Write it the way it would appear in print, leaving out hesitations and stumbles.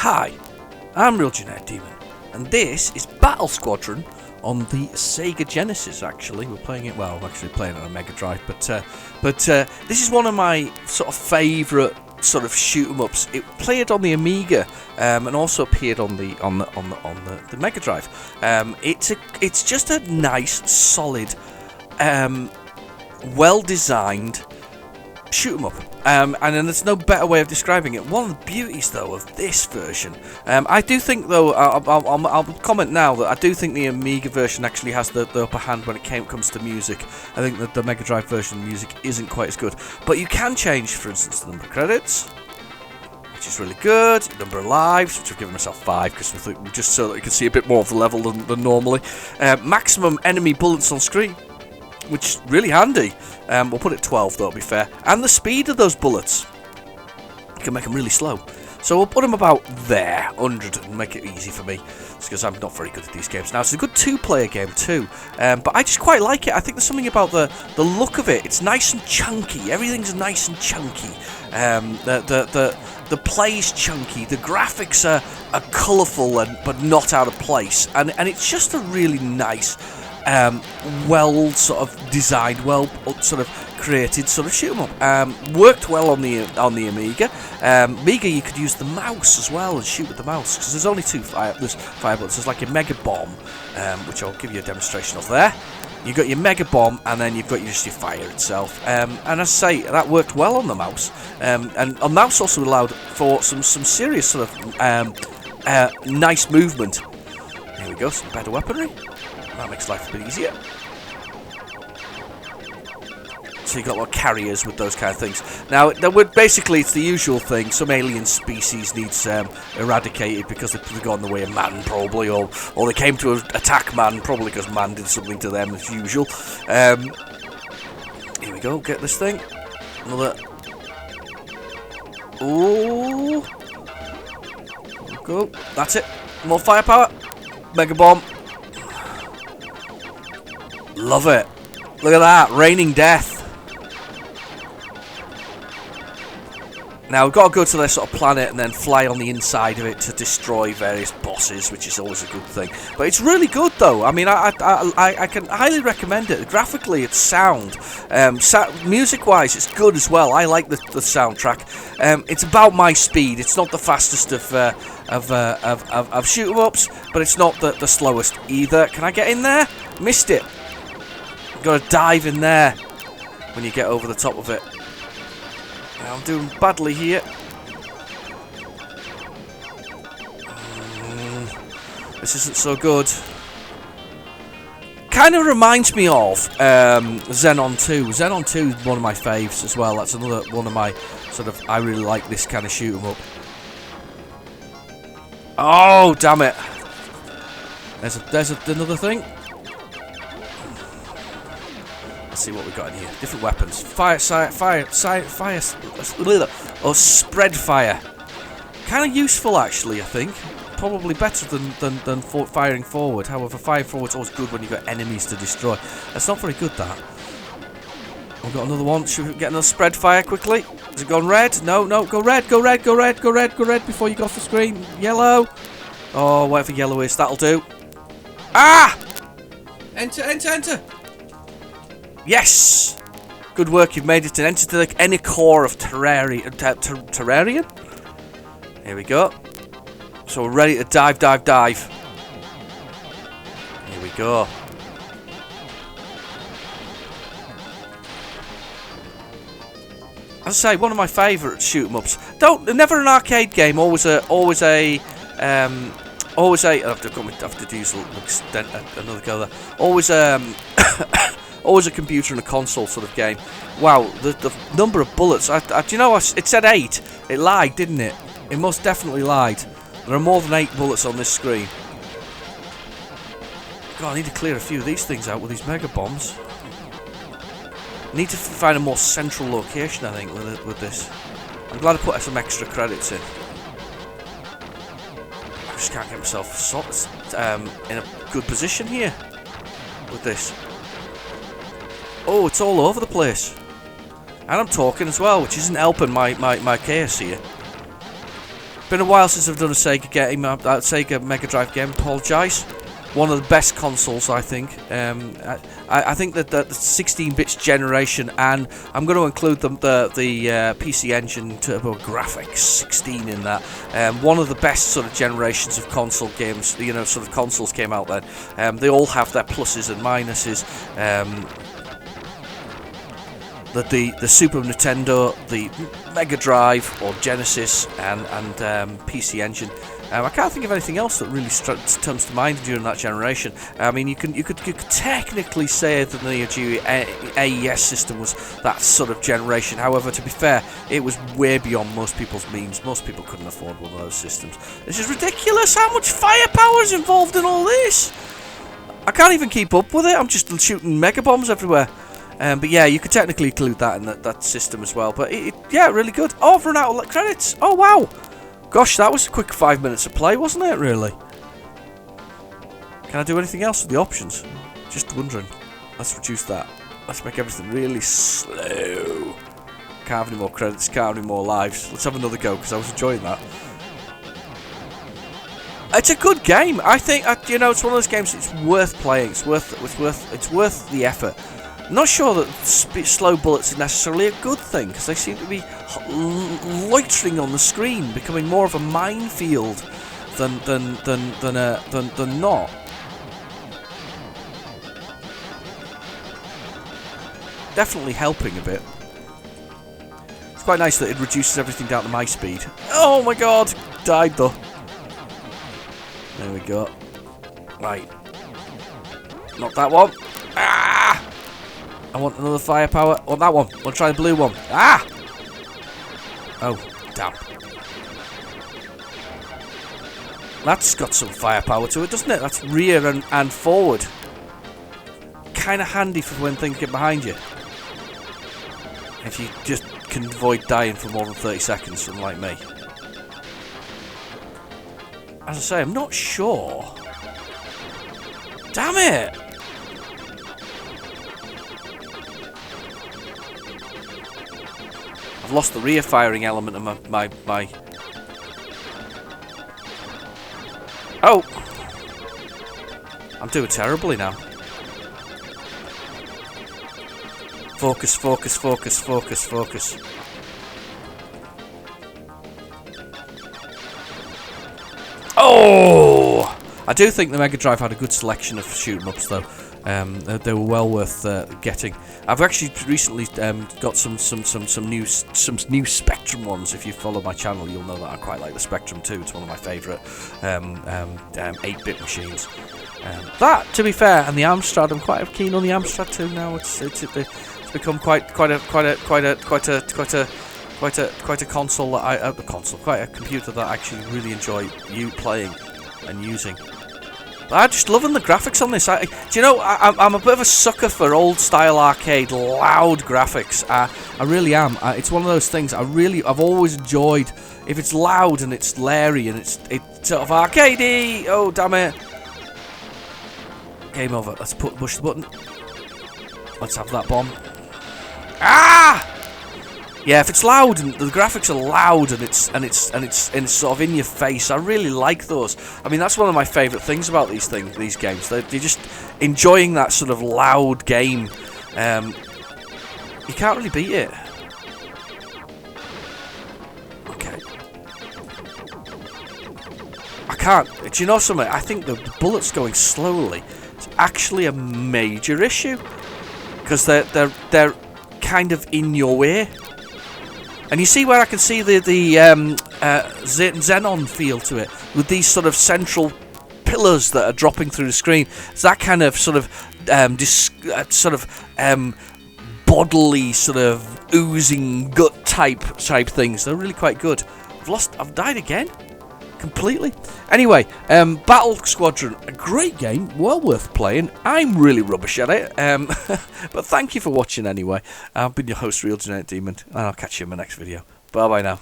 Hi, I'm Real Genetic Demon, and this is Battle Squadron on the Sega Genesis. Actually, we're playing it. Well, I'm actually playing it on a Megadrive, but this is one of my sort of favourite sort of shoot 'em ups. It played on the Amiga and also appeared on the Mega Drive. It's just a nice, solid, well designed shoot 'em up. And then there's no better way of describing it. One of the beauties, though, of this version, I do think, though, I'll comment now that I do think the Amiga version actually has the upper hand when it comes to music. I think that the Mega Drive version of music isn't quite as good. But you can change, for instance, the number of credits, which is really good. Number of lives, which I've given myself 5 because just so that you can see a bit more of the level than normally. Maximum enemy bullets on screen, which is really handy. We'll put it 12 though, to be fair. And the speed of those bullets, you can make them really slow. So we'll put them about there, 100, and make it easy for me, because I'm not very good at these games. Now, it's a good 2-player game too, but I just quite like it. I think there's something about the look of it. It's nice and chunky. Everything's nice and chunky. The play's chunky. The graphics are colourful but not out of place. And it's just a really nice, well sort of designed, well sort of created sort of shoot 'em up. Worked well on the Amiga. Amiga, you could use the mouse as well and shoot with the mouse, because there's only there's fire bullets. There's like a Mega Bomb, which I'll give you a demonstration of there. You've got your Mega Bomb, and then you've got just your fire itself. And as I say, that worked well on the mouse. And a mouse also allowed for some serious sort of nice movement. Here we go, some better weaponry. That makes life a bit easier. So you've got a lot of carriers with those kind of things. Now, basically, it's the usual thing. Some alien species needs eradicated because they've gone the way of man, probably, or they came to attack man, probably because man did something to them, as usual. Here we go, get this thing. Another. Ooh. Go. That's it. More firepower. Mega Bomb. Love it. Look at that. Raining death. Now, we've got to go to this sort of planet and then fly on the inside of it to destroy various bosses, which is always a good thing. But it's really good, though. I mean, I can highly recommend it. Graphically, it's sound. Music-wise, it's good as well. I like the soundtrack. It's about my speed. It's not the fastest of shoot-em-ups, but it's not the slowest either. Can I get in there? Missed it. Got to dive in there when you get over the top of it. I'm doing badly here. This isn't so good. Kind of reminds me of Xenon 2. Xenon 2 is one of my faves as well. That's another one of my sort of, I really like this kind of shoot 'em up. Oh, damn it. There's another thing. Let's see what we got in here. Different weapons. Fire, or spread fire. Kind of useful, actually, I think. Probably better than firing forward. However, firing forward's always good when you've got enemies to destroy. That's not very good, that. We've got another one. Should we get another spread fire quickly? Has it gone red? No, go red, go red, go red, go red, go red before you go off the screen. Yellow. Oh, whatever yellow is, that'll do. Ah! Enter, enter, enter. Yes! Good work, you've made it and entered the inner core of Terrarian? Here we go. So we're ready to dive. Here we go. As I say, one of my favourite shoot 'em ups. Never an arcade game. Always a. I have to use another go there. Always always a computer and a console sort of game. Wow, the number of bullets. Do you know, it said 8. It lied, didn't it? It most definitely lied. There are more than 8 bullets on this screen. God, I need to clear a few of these things out with these Mega Bombs. I need to find a more central location, I think, with this. I'm glad I put some extra credits in. I just can't get myself in a good position here with this. Oh, it's all over the place. And I'm talking as well, which isn't helping my case here. Been a while since I've done a Sega game, Sega Megadrive game. Apologise. One of the best consoles, I think. I think that the 16-bit generation, and I'm going to include the PC Engine Turbo Graphics 16 in that. One of the best sort of generations of console games. You know, sort of consoles came out then. They all have their pluses and minuses. The Super Nintendo, the Mega Drive or Genesis, and PC Engine. I can't think of anything else that really comes to mind during that generation. I mean, you could technically say that the Neo Geo AES system was that sort of generation. However, to be fair, it was way beyond most people's means. Most people couldn't afford one of those systems. This is ridiculous. How much firepower is involved in all this? I can't even keep up with it. I'm just shooting mega bombs everywhere. But yeah, you could technically include that in that system as well. But yeah, really good. Oh, I've run out of credits. Oh, wow. Gosh, that was a quick 5 minutes of play, wasn't it, really? Can I do anything else with the options? Just wondering. Let's reduce that. Let's make everything really slow. Can't have any more credits, can't have any more lives. Let's have another go, because I was enjoying that. It's a good game. I think, you know, it's one of those games it's worth playing. It's worth the effort. I'm not sure that slow bullets are necessarily a good thing, because they seem to be loitering on the screen, becoming more of a minefield than not. Definitely helping a bit. It's quite nice that it reduces everything down to my speed. Oh my god! Died though. There we go. Right. Not that one. Ah! I want another firepower. Oh, that one. We'll try the blue one. Ah! Oh, damn. That's got some firepower to it, doesn't it? That's rear and forward. Kind of handy for when things get behind you. If you just can avoid dying for more than 30 seconds, unlike me. As I say, I'm not sure. Damn it! I've lost the rear firing element of my... Oh! I'm doing terribly now. Focus, focus, focus, focus, focus. Oh! I do think the Mega Drive had a good selection of shoot-em-ups though. They were well worth getting. I've actually recently got some new Spectrum ones. If you follow my channel, you'll know that I quite like the Spectrum 2. It's one of my favourite 8-bit machines. That, to be fair, and the Amstrad. I'm quite keen on the Amstrad too now. It's become quite a console that quite a computer that I actually really enjoy playing and using. I'm just loving the graphics on this. Do you know, I'm a bit of a sucker for old-style arcade, loud graphics. I really am. It's one of those things I've always enjoyed. If it's loud and it's leery and it's sort of arcadey. Oh, damn it. Game over. Let's push the button. Let's have that bomb. Ah! Yeah, if it's loud and the graphics are loud and it's sort of in your face, I really like those. I mean, that's one of my favourite things about these games. They're just enjoying that sort of loud game. You can't really beat it. Okay. I can't. Do you know something? I think the bullets going slowly is actually a major issue because they're kind of in your way. And you see where I can see the Xenon feel to it, with these sort of central pillars that are dropping through the screen. It's that kind of sort of bodily sort of oozing gut type things. They're really quite good. I've died again. Completely. Anyway, Battle Squadron, a great game, well worth playing. I'm really rubbish at it, but thank you for watching anyway. I've been your host, Real Genetic Demon, and I'll catch you in my next video. Bye bye now.